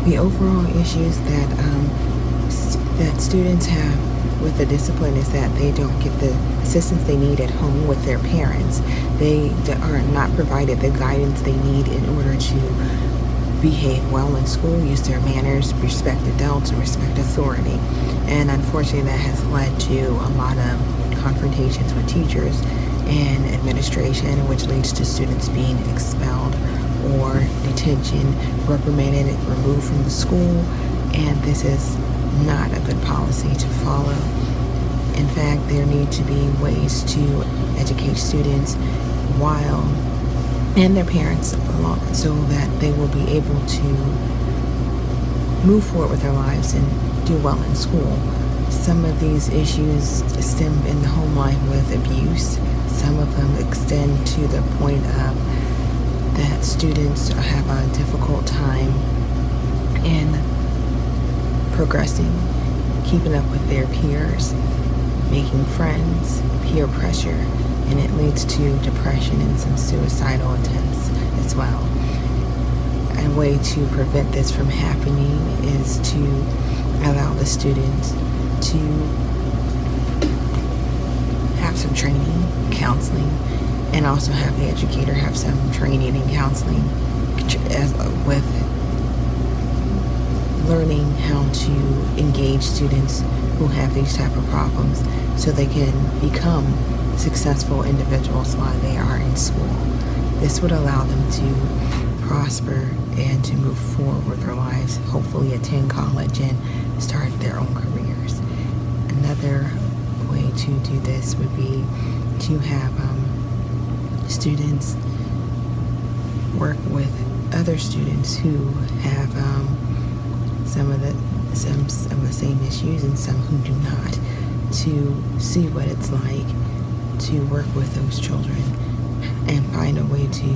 The overall issues that students have with the discipline is that they don't get the assistance they need at home with their parents. They are not provided the guidance they need in order to behave well in school, use their manners, respect adults, and respect authority. And unfortunately, that has led to a lot of confrontations with teachers and administration, which leads to students being expelled or detention, reprimanded, removed from the school. And this is not a good policy to follow. In fact, there need to be ways to educate students while and their parents along, so that they will be able to move forward with their lives and do well in school. Some of these issues stem in the home life with abuse. Some of them extend to the point of that students have a difficult time in progressing, keeping up with their peers, making friends, peer pressure, and it leads to depression and some suicidal attempts as well. A way to prevent this from happening is to allow the students to have some training, counseling, and also have the educator have some training and counseling with learning how to engage students who have these type of problems so they can become successful individuals while they are in school. This would allow them to prosper and to move forward with their lives, hopefully attend college and start their own careers. Another way to do this would be to have students work with other students who have some of the same issues and some who do not, to see what it's like to work with those children and find a way to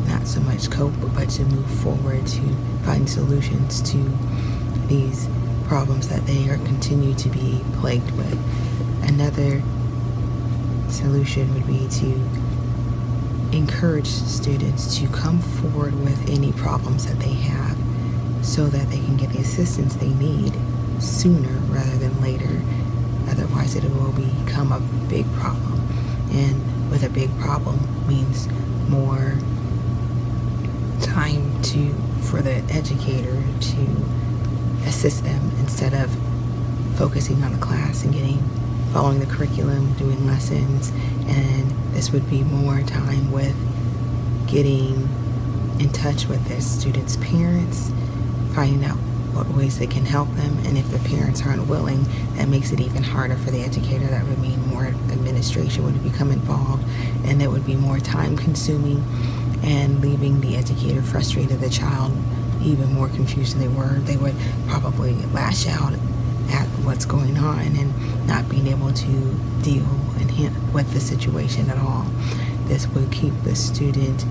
not so much cope but to move forward, to find solutions to these problems that they are continue to be plagued with. Another solution would be to encourage students to come forward with any problems that they have so that they can get the assistance they need sooner rather than later. Otherwise, it will become a big problem. And with a big problem means more time for the educator to assist them instead of focusing on the class and following the curriculum, doing lessons. And this would be more time with getting in touch with their students' parents, finding out what ways they can help them, and if the parents aren't willing, that makes it even harder for the educator. That would mean more administration would become involved, and it would be more time consuming and leaving the educator frustrated, the child even more confused than they were. They would probably lash out at what's going on and not being able to deal with the situation at all. This would keep the student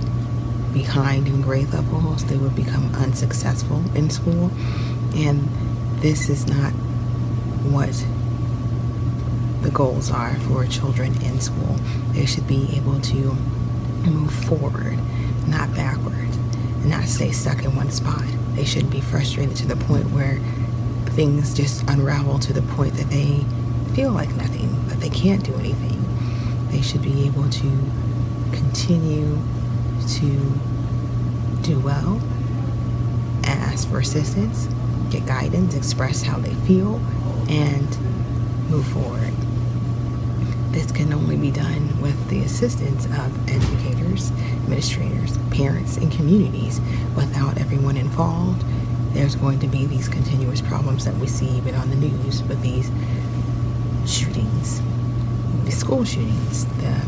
behind in grade levels. They would become unsuccessful in school, and this is not what the goals are for children in school. They should be able to move forward, not backward, and not stay stuck in one spot. They shouldn't be frustrated to the point where things just unravel to the point that they feel like nothing, that they can't do anything. They should be able to continue to do well, ask for assistance, get guidance, express how they feel, and move forward. This can only be done with the assistance of educators, administrators, parents, and communities. Without everyone involved, there's going to be these continuous problems that we see even on the news with these shootings, the school shootings, the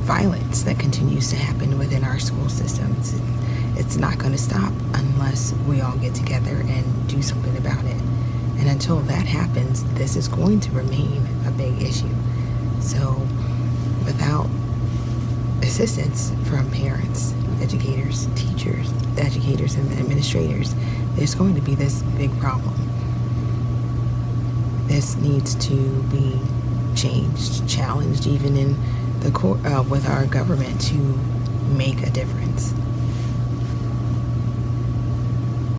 violence that continues to happen within our school systems. It's not going to stop unless we all get together and do something about it. And until that happens, this is going to remain a big issue. So without assistance from parents, educators, teachers, the educators and the administrators, there's going to be this big problem. This needs to be changed, challenged, even in the court with our government to make a difference.